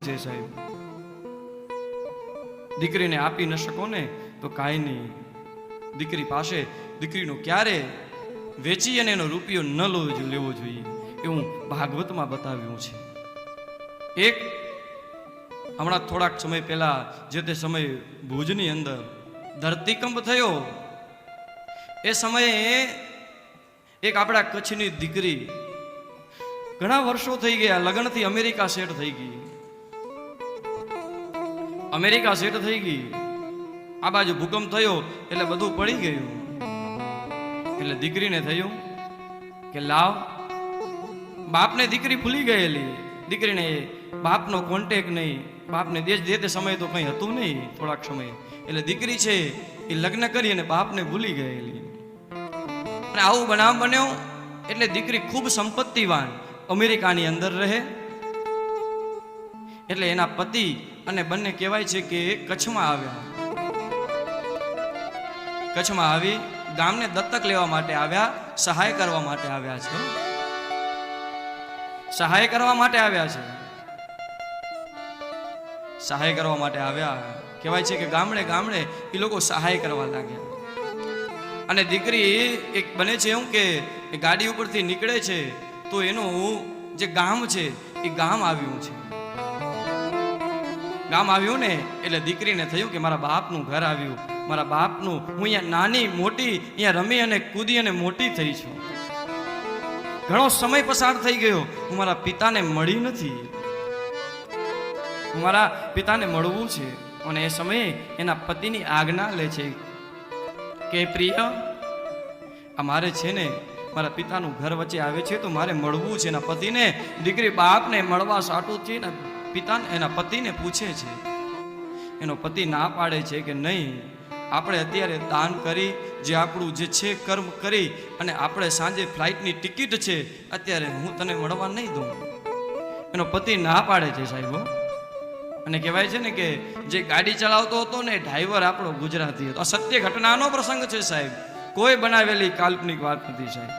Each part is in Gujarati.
છે સાહેબ. દીકરીને આપી ન શકો ને તો કાંઈ નહીં. દીકરી પાસે દીકરીનો ક્યારે વેચી અને એનો રૂપિયો ન લેવો જોઈએ એવું ભાગવતમાં બતાવ્યું છે. એક હમણાં થોડાક સમય પહેલા જે તે સમય ભુજની અંદર ધરતીકંપ થયો, એ સમયે એક આપણા કચ્છની દીકરી ઘણા વર્ષો થઈ ગયા, લગ્નથી અમેરિકા સેટ થઈ ગઈ. અમેરિકા સેટ થઈ ગઈ, આ બાજુ ભૂકંપ થયો એટલે બધું પડી ગયું. એટલે દીકરીને થયું કે લાવ, બાપને દીકરી ભૂલી ગયેલી. દીકરીને બાપનો કોન્ટેક નહીં, બાપને દેશ દે તે સમય તો કંઈ હતું નહીં, થોડાક સમય. એટલે દીકરી છે એ લગ્ન કરી અને બાપને ભૂલી ગયેલી. અને આવું બનાવ બન્યો એટલે દીકરી ખૂબ સંપત્તિવાન અમેરિકાની અંદર રહે. એટલે એના પતિ અને બંને કહેવાય છે કે કચ્છમાં આવ્યા. કચ્છમાં આવી ગામને દત્તક લેવા માટે આવ્યા, સહાય કરવા માટે આવ્યા છે. સહાય કરવા માટે આવ્યા છે. સહાય કરવા માટે આવ્યા. કહેવાય છે કે ગામડે ગામડે એ લોકો સહાય કરવા લાગ્યા. અને દીકરી એક બને છે એવું કે ગાડી ઉપરથી નીકળે છે તો એનું જે ગામ છે એ ગામ આવ્યું છે. ગામ આવ્યું ને એટલે દીકરીને થયું કે મારા બાપનું ઘર આવ્યું, મારા બાપનું. હું અહીંયા નાની મોટી અહીંયા રમી અને કૂદી અને મોટી થઈ છું. ઘણો સમય પસાર થઈ ગયો, હું મારા પિતાને મળી નથી. મારા પિતાને મળવું છે. અને એ સમયે એના પતિની આજ્ઞા લે છે કે પ્રિય, અમારે છે ને મારા પિતાનું ઘર વચ્ચે આવે છે તો મારે મળવું છે. એના પતિને દીકરી બાપને મળવા સાટું છે ને પિતાને એના પતિને પૂછે છે. એનો પતિ ના પાડે છે કે નહીં, આપણે અત્યારે દાન કરી જે આપણું જે છે કર્મ કરી અને આપણે સાંજે ફ્લાઇટની ટિકિટ છે, અત્યારે હું તને મળવા નહીં દઉં. એનો પતિ ના પાડે છે સાહેબો. અને કહેવાય છે ને કે જે ગાડી ચલાવતો હતો ને ડ્રાઈવર આપણો ગુજરાતી હતો. આ સત્ય ઘટનાનો પ્રસંગ છે સાહેબ, કોઈ બનાવેલી કાલ્પનિક વાત નથી સાહેબ.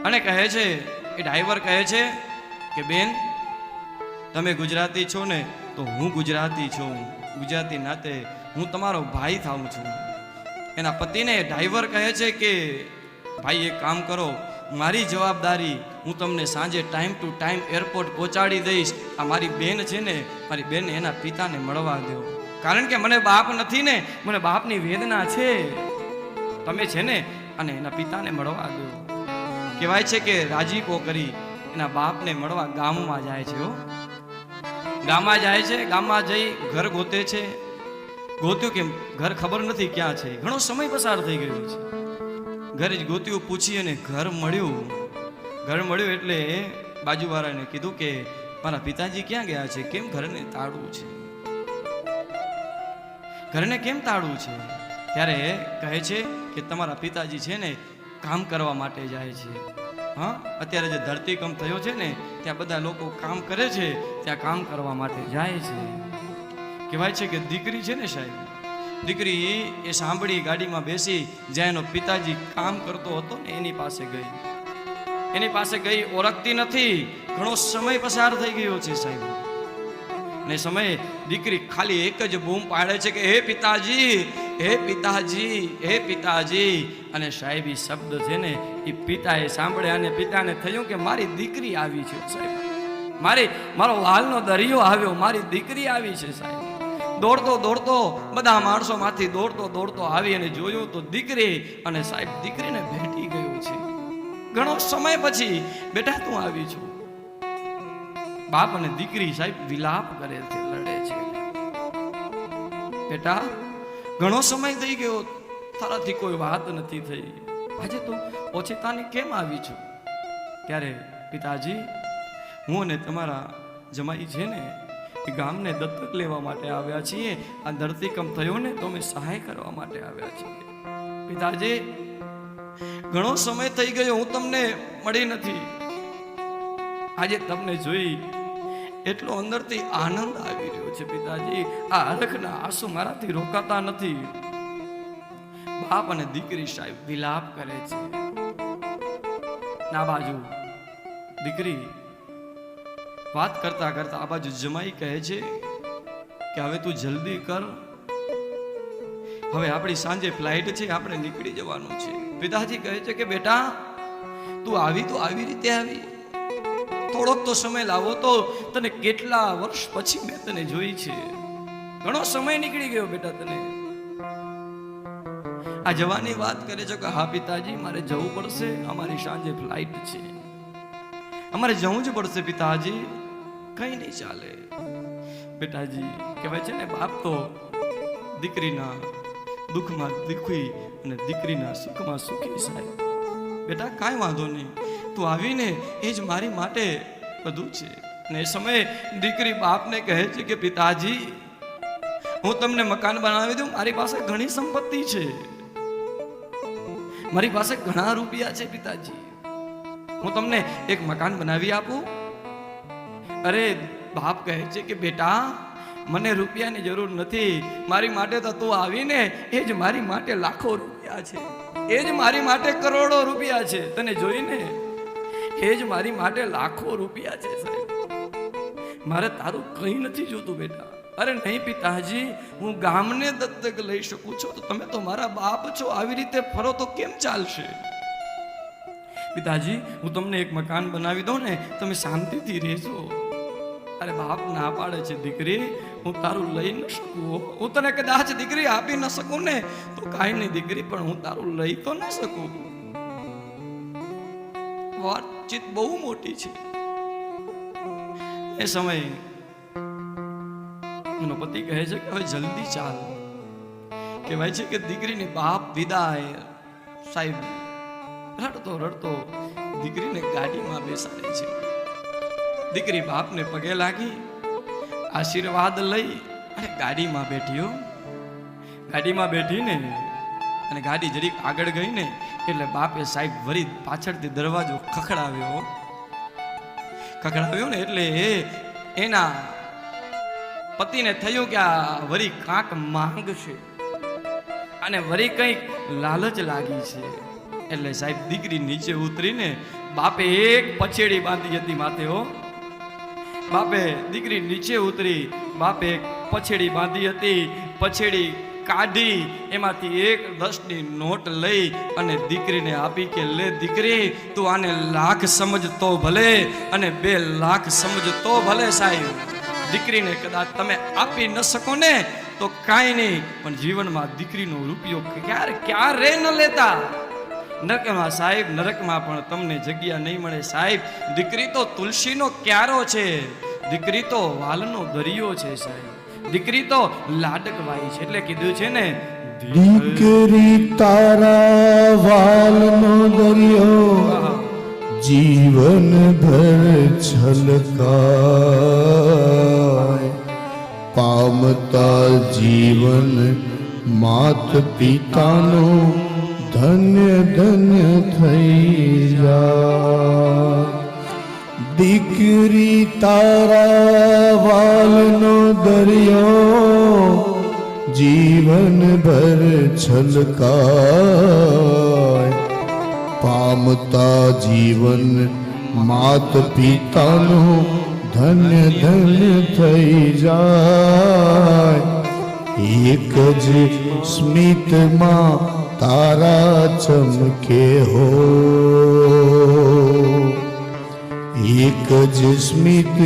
અને કહે છે એ ડ્રાઈવર કહે છે કે બેન, તમે ગુજરાતી છો ને તો હું ગુજરાતી છું, ગુજરાતી નાતે હું તમારો ભાઈ થાઉં છું. એના પતિને ડ્રાઈવર કહે છે કે ભાઈ એક કામ કરો, મારી જવાબદારી, હું તમને સાંજે ટાઈમ ટુ ટાઈમ એરપોર્ટ પહોંચાડી દઈશ. આ મારી બેન છે ને, મારી બેન એના પિતાને મળવા દો, કારણ કે મને બાપ નથી ને, મને બાપની વેદના છે. તમે છે ને અને એના પિતાને મળવા દો. કહેવાય છે કે રાજીપો કરી એના બાપને મળવા ગામમાં જાય છે. ગામમાં જાય છે, ગામમાં જઈ ઘર ગોતે છે. ગોત્યું કે ઘર ખબર નથી ક્યાં છે, ઘણો સમય પસાર થઈ ગયો છે. ઘરે જ ગોત્યું, પૂછી અને ઘર મળ્યું. ઘર મળ્યું એટલે બાજુવાળાને કીધું કે મારા પિતાજી ક્યાં ગયા છે, કેમ ઘરને તાળું છે, ઘરને કેમ તાળું છે? ત્યારે કહે છે કે તમારા પિતાજી છે ને કામ કરવા માટે જાય છે. હા, અત્યારે જે ધરતીકંપ થયો છે ને ત્યાં બધા લોકો કામ કરે છે, ત્યાં કામ કરવા માટે જાય છે. કહેવાય છે કે દીકરી છે ને સાહેબ, દીકરી એ સાંભળી, ગાડીમાં બેસી જ્યાં એનો પિતાજી કામ કરતો હતો ને એની પાસે ગઈ. એની પાસે ગઈ, ઓળખતી નથી, ઘણો સમય પસાર થઈ ગયો છે સાહેબ. અને સમયે દીકરી ખાલી એક જ બૂમ પાડે છે કે હે પિતાજી, હે પિતાજી, હે પિતાજી. અને સાહેબ એ શબ્દ છે ને એ પિતાએ સાંભળ્યા અને પિતાને થયું કે મારી દીકરી આવી છે સાહેબ, મારો હાલનો દરિયો આવ્યો, મારી દીકરી આવી છે સાહેબ. દોડતો દોડતો બધા માણસો માંથી દોડતો આવી અને જોયું તો દીકરી, અને સાહેબ દીકરીને ભેટી ગયું છે. ઘણો સમય પછી બેટા તું આવી છું. બાપ અને દીકરી સાહેબ વિલાપ કરે છે, લડે છે. બેટા ઘણો સમય થઈ ગયો, તારાથી કોઈ વાત નથી થઈ, આજે તું ઓછીતાની કેમ આવી છું? ત્યારે પિતાજી, હું અને તમારા જમાઈ છે ને એ ગામને દત્તક લેવા માટે આવ્યા છીએ. આ ધરતીકંપ થયો ને તો અમે સહાય કરવા માટે આવ્યા છીએ. પિતાજી ઘણો સમય થઈ ગયો, હું તમને મળી નથી. આજે તમને જોઈ એટલો અંદરથી આનંદ આવી રહ્યો છે પિતાજી. આ હરખના આંસુ મારાથી રોકાતા નથી. બાપ અને દીકરી સાહેબ વિલાપ કરે છે. ના બાજુ દીકરી વાત કરતા કરતા આ બાજુ જમાઈ કહે છે કે હવે તું જલ્દી કર, હવે આપણી સાંજે ફ્લાઇટ છે, આપણે નીકળી જવાનું છે. પિતાજી કહે છે કે બેટા તું આવી તો આવી રીતે આવી, થોડોક તો સમય લાવો તો તને કેટલા વર્ષ પછી મેં તને જોઈ છે, ઘણો સમય નીકળી ગયો બેટા તને. આ જવાની વાત કરે છે કે હા પિતાજી મારે જવું પડશે, અમારી સાંજે ફ્લાઇટ છે, અમારે જવું જ પડશે પિતાજી, કઈ નહીં ચાલે. બેટાજી કહેવાય છે ને બાપ તો દીકરીના દુઃખમાં દુઃખી અને દીકરીના સુખમાં સુખી. સાહેબ બેટા કાંઈ વાંધો નહીં, તું આવીને એ જ મારી માટે બધું છે. અને એ સમયે દીકરી બાપને કહે છે કે પિતાજી હું તમને મકાન બનાવી દઉં, મારી પાસે ઘણી સંપત્તિ છે, મારી પાસે ઘણા રૂપિયા છે પિતાજી, હું તમને એક મકાન બનાવી આપું. અરે બાપ કહે છે કે બેટા મને રૂપિયાની જરૂર નથી, મારી માટે તો તું આવીને એ જ મારી માટે લાખો રૂપિયા છે, એ જ મારી માટે કરોડો રૂપિયા છે, તને જોઈને એ જ મારી માટે લાખો રૂપિયા છે. સાહેબ મારે તારું કંઈ નથી જોતું બેટા. અરે નહીં પિતાજી હું ગામને દત્તક લઈ શકું છું, તો તમે તો મારા બાપ છો, આવી રીતે ફરો તો કેમ ચાલશે. પિતાજી હું તમને એક મકાન બનાવી દઉં ને, તમે શાંતિથી રહેજો. અરે બાપ ના પાડે છે દીકરી હું તારું લઈ ન શકું, હું તને કદાચ દીકરી આપી ન શકું ને તો કાંઈ નહીં દીકરી, પણ હું તારું લઈ તો ન શકું. વાતચીત બહુ મોટી છે. એ સમયે એનો પતિ કહે છે કે હવે જલ્દી ચાલ. કહેવાય છે કે દીકરીની બાપ વિદાય. સાહેબ રડતો રડતો દીકરીને ગાડીમાં બેસાડે છે. દીકરી બાપને પગે લાગી આશીર્વાદ લઈ અને ગાડીમાં બેઠી. ગાડીમાં બેઠીને અને ગાડી જરીક આગળ ગઈ ને એટલે બાપે સાહેબ વરી પાછળથી દરવાજો ખખડાવ્યો ને એટલે એના પતિને થયું કે આ વરી કાંક માંગશે અને વરી કંઈક લાલચ લાગી છે. એટલે સાહેબ દીકરી નીચે ઉતરીને બાપે એક પછેડી બાંધી હતી માથે. બાપે દીકરી નીચે ઉતરી, બાપે એક પછેડી બાંધી હતી, પછેડી કાઢી એમાંથી એક 10ની નોટ લઈ અને દીકરીને આપી કે લે દીકરી તું આને લાખ સમજતો ભલે અને 2 લાખ સમજતો ભલે. સાહેબ દીકરીને કદાચ તમે આપી ન શકો ને તો કાંઈ નહીં, પણ જીવનમાં દીકરીનો રૂપિયો ક્યારે ન લેતા. નરકમાં સાહેબ નરકમાં પણ તમને જગ્યા નહીં મળે. સાહેબ દીકરી તો તુલસીનો ક્યારો છે, દીકરી તો વાલનો દરિયો છે. સાહેબ દીકરી તો લાડકવાઈ છે. એટલે કીધું છે ને દીકરી તારા વાલનો દરિયો જીવન ભર છલકાય, પામતા જીવન માત પિતાનો ધન્ય ધન્ય થઈ જાય. દીકરી તારા વાલનો દરિયો જીવન ભર છલકાય, પામતા જીવન માત પિતાનો ધન્ય ધન્ય થઈ જાય. એક જ સ્મિતમાં તારા ચમકે હો, એક જ સ્મિત